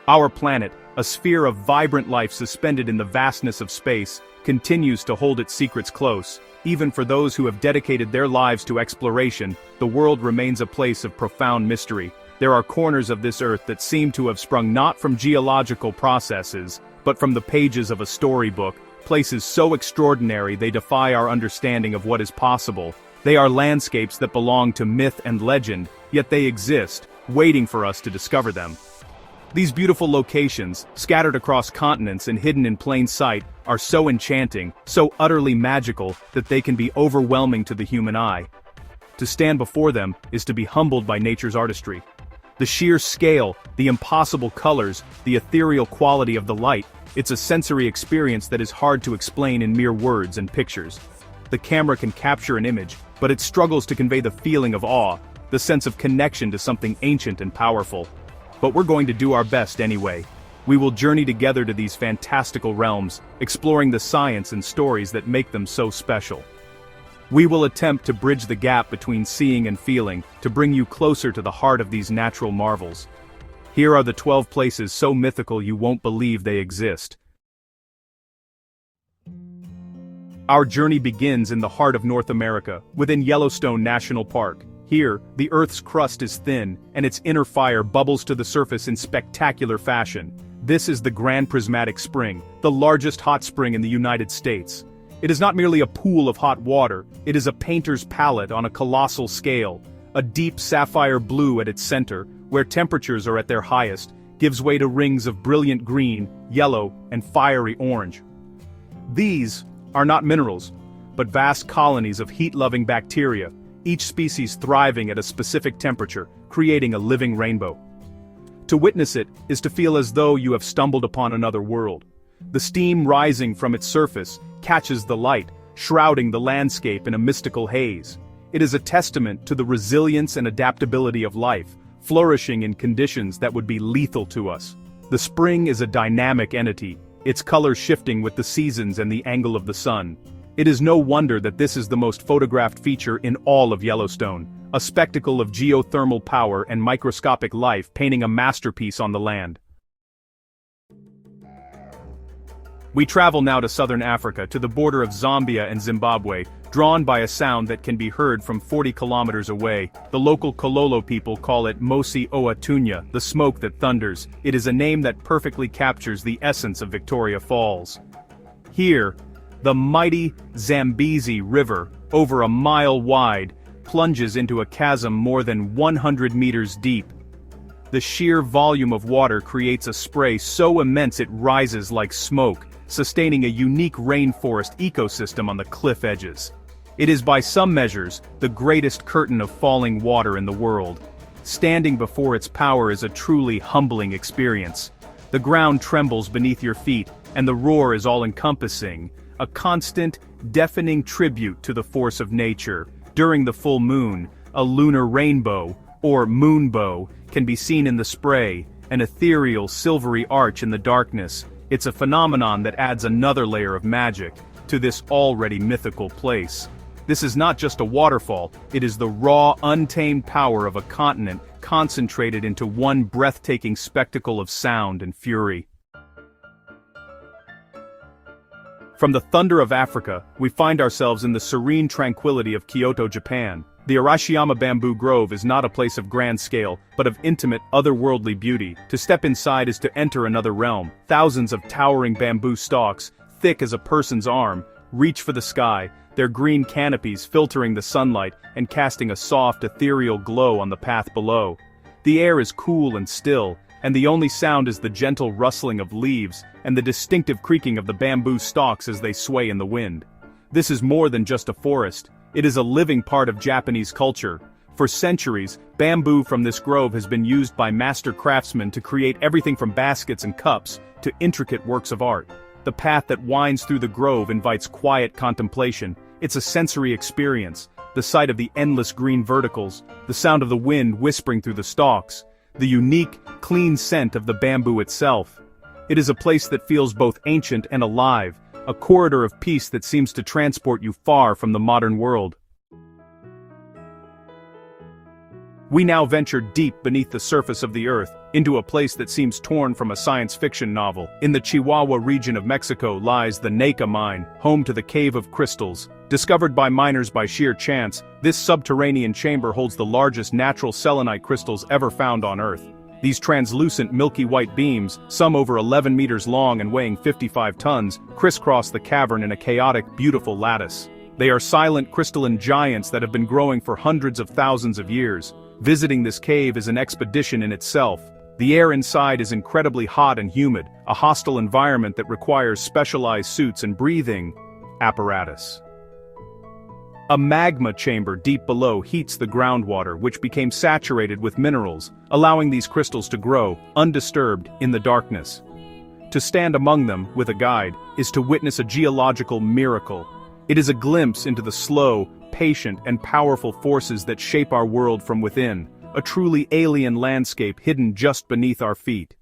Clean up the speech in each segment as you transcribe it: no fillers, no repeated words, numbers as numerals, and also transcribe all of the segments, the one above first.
Our planet, a sphere of vibrant life suspended in the vastness of space, continues to hold its secrets close. Even for those who have dedicated their lives to exploration, the world remains a place of profound mystery. There are corners of this earth that seem to have sprung not from geological processes, but from the pages of a storybook, places so extraordinary they defy our understanding of what is possible. They are landscapes that belong to myth and legend, yet they exist, waiting for us to discover them. These beautiful locations, scattered across continents and hidden in plain sight, are so enchanting, so utterly magical, that they can be overwhelming to the human eye. To stand before them is to be humbled by nature's artistry. The sheer scale, the impossible colors, the ethereal quality of the light, it's a sensory experience that is hard to explain in mere words and pictures. The camera can capture an image, but it struggles to convey the feeling of awe, the sense of connection to something ancient and powerful. But we're going to do our best anyway. We will journey together to these fantastical realms, exploring the science and stories that make them so special. We will attempt to bridge the gap between seeing and feeling, to bring you closer to the heart of these natural marvels. Here are the 12 places so mythical you won't believe they exist. Our journey begins in the heart of North America, within Yellowstone National Park. Here, the Earth's crust is thin, and its inner fire bubbles to the surface in spectacular fashion. This is the Grand Prismatic Spring, the largest hot spring in the United States. It is not merely a pool of hot water, it is a painter's palette on a colossal scale. A deep sapphire blue at its center, where temperatures are at their highest, gives way to rings of brilliant green, yellow, and fiery orange. These are not minerals, but vast colonies of heat-loving bacteria, each species thriving at a specific temperature, creating a living rainbow. To witness it is to feel as though you have stumbled upon another world. The steam rising from its surface catches the light, shrouding the landscape in a mystical haze. It is a testament to the resilience and adaptability of life, flourishing in conditions that would be lethal to us. The spring is a dynamic entity, its colors shifting with the seasons and the angle of the sun. It is no wonder that this is the most photographed feature in all of Yellowstone, a spectacle of geothermal power and microscopic life painting a masterpiece on the land. We travel now to southern Africa, to the border of Zambia and Zimbabwe, drawn by a sound that can be heard from 40 kilometers away. The local Kololo people call it Mosi Oatunya, the smoke that thunders. It is a name that perfectly captures the essence of Victoria Falls. Here, the mighty Zambezi River, over a mile wide, plunges into a chasm more than 100 meters deep. The sheer volume of water creates a spray so immense it rises like smoke, sustaining a unique rainforest ecosystem on the cliff edges. It is by some measures the greatest curtain of falling water in the world. Standing before its power is a truly humbling experience. The ground trembles beneath your feet, and the roar is all-encompassing, a constant, deafening tribute to the force of nature. During the full moon, a lunar rainbow, or moonbow, can be seen in the spray, an ethereal silvery arch in the darkness. It's a phenomenon that adds another layer of magic to this already mythical place. This is not just a waterfall, it is the raw, untamed power of a continent concentrated into one breathtaking spectacle of sound and fury. From the thunder of Africa, we find ourselves in the serene tranquility of Kyoto, Japan. The Arashiyama bamboo grove is not a place of grand scale, but of intimate, otherworldly beauty. To step inside is to enter another realm. Thousands of towering bamboo stalks, thick as a person's arm, reach for the sky, their green canopies filtering the sunlight and casting a soft, ethereal glow on the path below. The air is cool and still, and the only sound is the gentle rustling of leaves and the distinctive creaking of the bamboo stalks as they sway in the wind. This is more than just a forest. It is a living part of Japanese culture. For centuries, bamboo from this grove has been used by master craftsmen to create everything from baskets and cups to intricate works of art. The path that winds through the grove invites quiet contemplation. It's a sensory experience, the sight of the endless green verticals, the sound of the wind whispering through the stalks, the unique, clean scent of the bamboo itself. It is a place that feels both ancient and alive, a corridor of peace that seems to transport you far from the modern world. We now venture deep beneath the surface of the Earth, into a place that seems torn from a science fiction novel. In the Chihuahua region of Mexico lies the Naica mine, home to the Cave of Crystals. Discovered by miners by sheer chance, this subterranean chamber holds the largest natural selenite crystals ever found on Earth. These translucent milky white beams, some over 11 meters long and weighing 55 tons, crisscross the cavern in a chaotic, beautiful lattice. They are silent crystalline giants that have been growing for hundreds of thousands of years. Visiting this cave is an expedition in itself. The air inside is incredibly hot and humid, a hostile environment that requires specialized suits and breathing apparatus. A magma chamber deep below heats the groundwater, which became saturated with minerals, allowing these crystals to grow, undisturbed, in the darkness. To stand among them, with a guide, is to witness a geological miracle. It is a glimpse into the slow, patient, and powerful forces that shape our world from within, a truly alien landscape hidden just beneath our feet.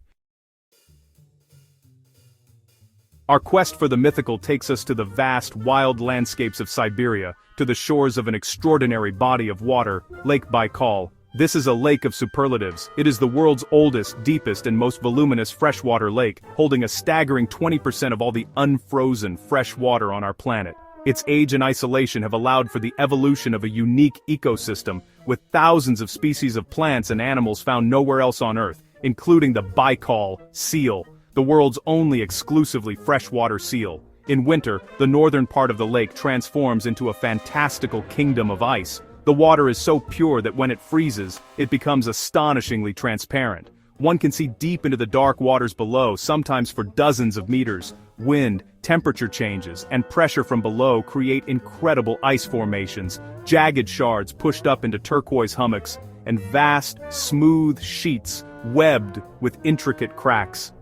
Our quest for the mythical takes us to the vast, wild landscapes of Siberia, to the shores of an extraordinary body of water, Lake Baikal. This is a lake of superlatives. It is the world's oldest, deepest, and most voluminous freshwater lake, holding a staggering 20% of all the unfrozen fresh water on our planet. Its age and isolation have allowed for the evolution of a unique ecosystem, with thousands of species of plants and animals found nowhere else on Earth, including the Baikal seal, the world's only exclusively freshwater seal. In winter, the northern part of the lake transforms into a fantastical kingdom of ice. The water is so pure that when it freezes, it becomes astonishingly transparent. One can see deep into the dark waters below, sometimes for dozens of meters. Wind, temperature changes, and pressure from below create incredible ice formations, jagged shards pushed up into turquoise hummocks, and vast, smooth sheets webbed with intricate cracks.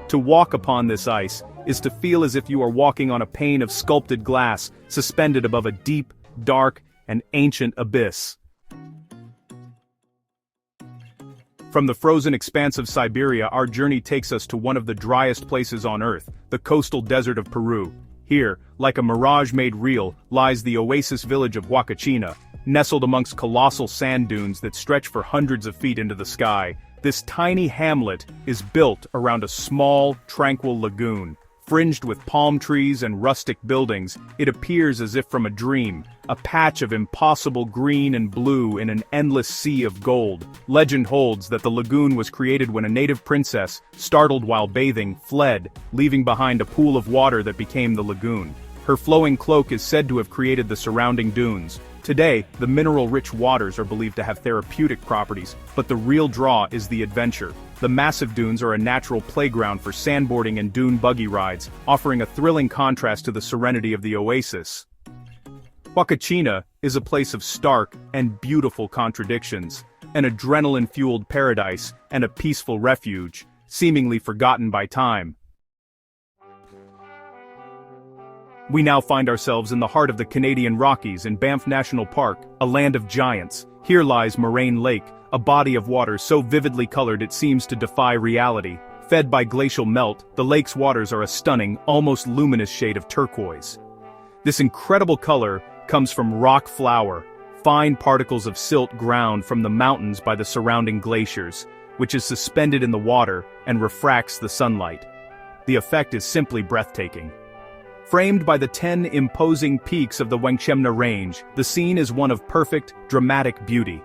To walk upon this ice is to feel as if you are walking on a pane of sculpted glass, suspended above a deep, dark, and ancient abyss. From the frozen expanse of Siberia, our journey takes us to one of the driest places on Earth, the coastal desert of Peru. Here, like a mirage made real, lies the oasis village of Huacachina, nestled amongst colossal sand dunes that stretch for hundreds of feet into the sky. This tiny hamlet is built around a small, tranquil lagoon. Fringed with palm trees and rustic buildings, it appears as if from a dream, a patch of impossible green and blue in an endless sea of gold. Legend holds that the lagoon was created when a native princess, startled while bathing, fled, leaving behind a pool of water that became the lagoon. Her flowing cloak is said to have created the surrounding dunes. Today, the mineral-rich waters are believed to have therapeutic properties, but the real draw is the adventure. The massive dunes are a natural playground for sandboarding and dune buggy rides, offering a thrilling contrast to the serenity of the oasis. Huacachina is a place of stark and beautiful contradictions, an adrenaline-fueled paradise and a peaceful refuge, seemingly forgotten by time. We now find ourselves in the heart of the Canadian Rockies in Banff National Park, a land of giants. Here lies Moraine Lake, a body of water so vividly colored it seems to defy reality. Fed by glacial melt, the lake's waters are a stunning, almost luminous shade of turquoise. This incredible color comes from rock flour, fine particles of silt ground from the mountains by the surrounding glaciers, which is suspended in the water and refracts the sunlight. The effect is simply breathtaking. Framed by the 10 imposing peaks of the Huacachina Range, the scene is one of perfect, dramatic beauty.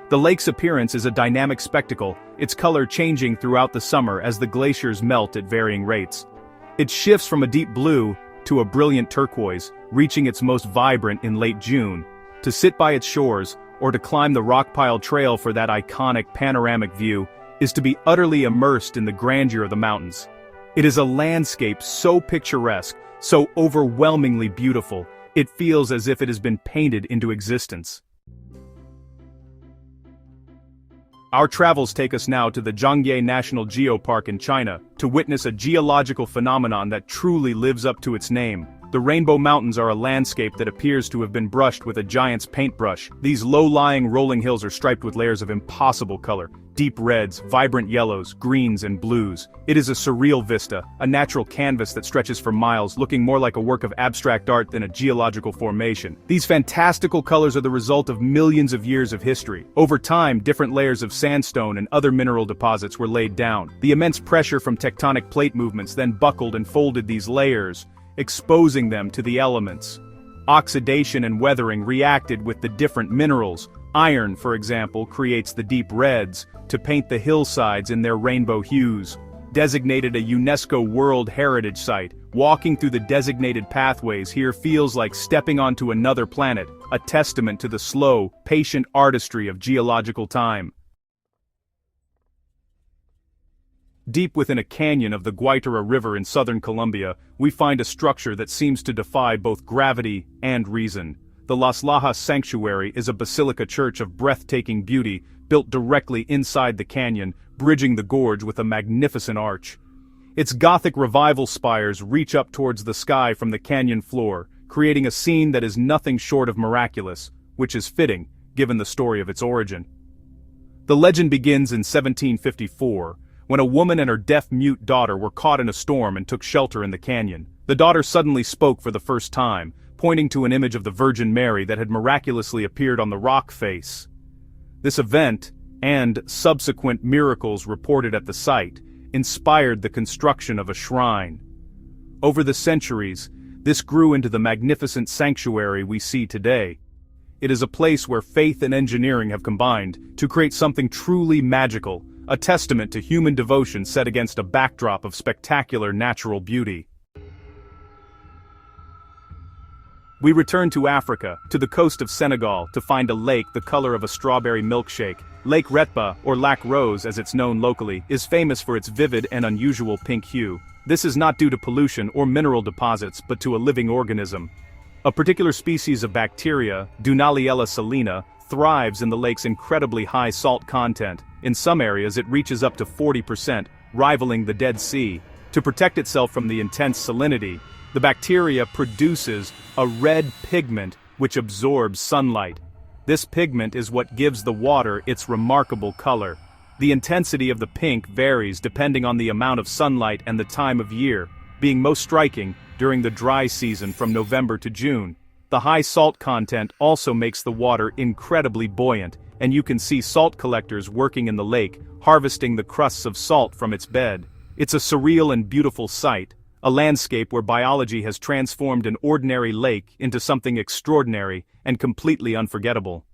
The lake's appearance is a dynamic spectacle, its color changing throughout the summer as the glaciers melt at varying rates. It shifts from a deep blue to a brilliant turquoise, reaching its most vibrant in late June. To sit by its shores, or to climb the rock-pile trail for that iconic panoramic view, is to be utterly immersed in the grandeur of the mountains. It is a landscape so picturesque, so overwhelmingly beautiful, it feels as if it has been painted into existence. Our travels take us now to the Zhangye National Geopark in China, to witness a geological phenomenon that truly lives up to its name. The Rainbow Mountains are a landscape that appears to have been brushed with a giant's paintbrush. These low-lying rolling hills are striped with layers of impossible color. Deep reds, vibrant yellows, greens and blues. It is a surreal vista, a natural canvas that stretches for miles, looking more like a work of abstract art than a geological formation. These fantastical colors are the result of millions of years of history. Over time, different layers of sandstone and other mineral deposits were laid down. The immense pressure from tectonic plate movements then buckled and folded these layers, exposing them to the elements. Oxidation and weathering reacted with the different minerals. Iron, for example, creates the deep reds to paint the hillsides in their rainbow hues. Designated a UNESCO World Heritage Site, walking through the designated pathways here feels like stepping onto another planet, a testament to the slow, patient artistry of geological time. Deep within a canyon of the Guaitara River in southern Colombia, we find a structure that seems to defy both gravity and reason. The Las Lajas Sanctuary is a basilica church of breathtaking beauty, built directly inside the canyon, bridging the gorge with a magnificent arch. Its Gothic revival spires reach up towards the sky from the canyon floor, creating a scene that is nothing short of miraculous, which is fitting, given the story of its origin. The legend begins in 1754, when a woman and her deaf-mute daughter were caught in a storm and took shelter in the canyon. The daughter suddenly spoke for the first time, pointing to an image of the Virgin Mary that had miraculously appeared on the rock face. This event, and subsequent miracles reported at the site, inspired the construction of a shrine. Over the centuries, this grew into the magnificent sanctuary we see today. It is a place where faith and engineering have combined to create something truly magical, a testament to human devotion set against a backdrop of spectacular natural beauty. We return to Africa, to the coast of Senegal, to find a lake the color of a strawberry milkshake. Lake Retba, or Lac Rose as it's known locally, is famous for its vivid and unusual pink hue. This is not due to pollution or mineral deposits but to a living organism. A particular species of bacteria, Dunaliella salina, thrives in the lake's incredibly high salt content. In some areas it reaches up to 40%, rivaling the Dead Sea. To protect itself from the intense salinity, the bacteria produces a red pigment which absorbs sunlight. This pigment is what gives the water its remarkable color. The intensity of the pink varies depending on the amount of sunlight and the time of year, being most striking during the dry season from November to June. The high salt content also makes the water incredibly buoyant, and you can see salt collectors working in the lake, harvesting the crusts of salt from its bed. It's a surreal and beautiful sight, a landscape where biology has transformed an ordinary lake into something extraordinary and completely unforgettable.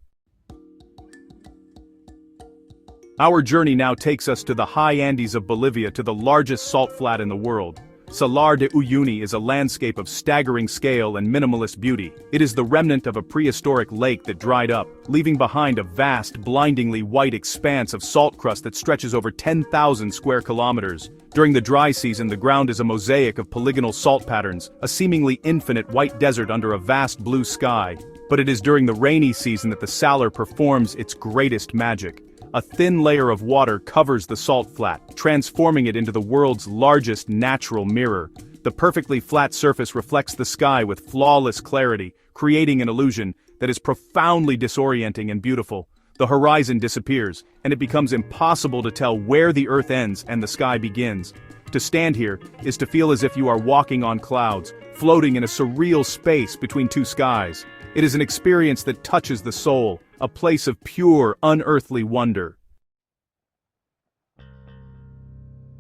Our journey now takes us to the high Andes of Bolivia, to the largest salt flat in the world. Salar de Uyuni is a landscape of staggering scale and minimalist beauty. It is the remnant of a prehistoric lake that dried up, leaving behind a vast, blindingly white expanse of salt crust that stretches over 10,000 square kilometers. During the dry season, the ground is a mosaic of polygonal salt patterns, a seemingly infinite white desert under a vast blue sky. But it is during the rainy season that the Salar performs its greatest magic. A thin layer of water covers the salt flat, transforming it into the world's largest natural mirror. The perfectly flat surface reflects the sky with flawless clarity, creating an illusion that is profoundly disorienting and beautiful. The horizon disappears, and it becomes impossible to tell where the earth ends and the sky begins. To stand here is to feel as if you are walking on clouds, floating in a surreal space between two skies. It is an experience that touches the soul, a place of pure, unearthly wonder.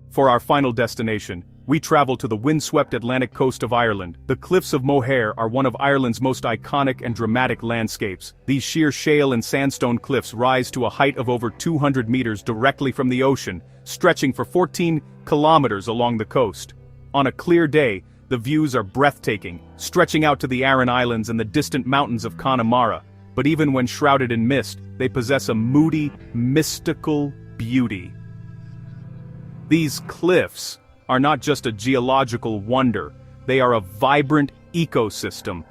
For our final destination, we travel to the windswept Atlantic coast of Ireland. The Cliffs of Moher are one of Ireland's most iconic and dramatic landscapes. These sheer shale and sandstone cliffs rise to a height of over 200 meters directly from the ocean, stretching for 14 kilometers along the coast. On a clear day, the views are breathtaking, stretching out to the Aran Islands and the distant mountains of Connemara. But even when shrouded in mist, they possess a moody, mystical beauty. These cliffs are not just a geological wonder, they are a vibrant ecosystem.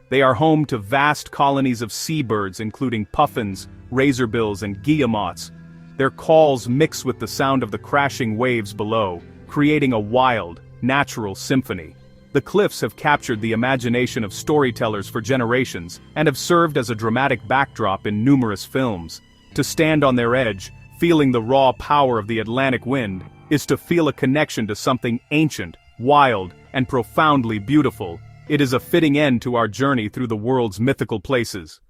They are home to vast colonies of seabirds including puffins, razorbills and guillemots. Their calls mix with the sound of the crashing waves below, creating a wild, natural symphony. The cliffs have captured the imagination of storytellers for generations and have served as a dramatic backdrop in numerous films. To stand on their edge, feeling the raw power of the Atlantic wind, is to feel a connection to something ancient, wild, and profoundly beautiful. It is a fitting end to our journey through the world's mythical places.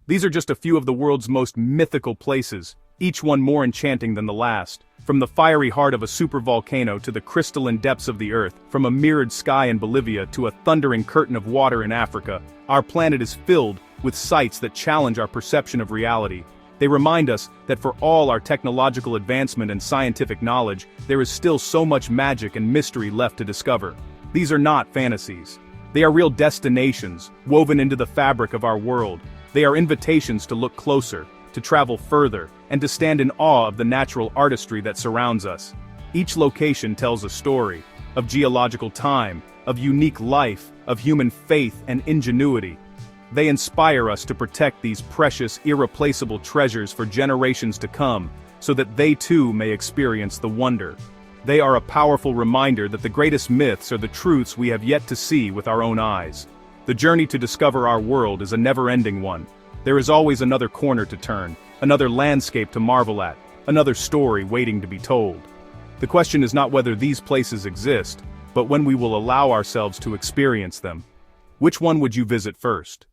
These are just a few of the world's most mythical places, each one more enchanting than the last. From the fiery heart of a supervolcano to the crystalline depths of the earth, from a mirrored sky in Bolivia to a thundering curtain of water in Africa, our planet is filled with sights that challenge our perception of reality. They remind us that for all our technological advancement and scientific knowledge, there is still so much magic and mystery left to discover. These are not fantasies. They are real destinations, woven into the fabric of our world. They are invitations to look closer, to travel further, and to stand in awe of the natural artistry that surrounds us. Each location tells a story, of geological time, of unique life, of human faith and ingenuity. They inspire us to protect these precious, irreplaceable treasures for generations to come, so that they too may experience the wonder. They are a powerful reminder that the greatest myths are the truths we have yet to see with our own eyes. The journey to discover our world is a never-ending one. There is always another corner to turn, another landscape to marvel at, another story waiting to be told. The question is not whether these places exist, but when we will allow ourselves to experience them. Which one would you visit first?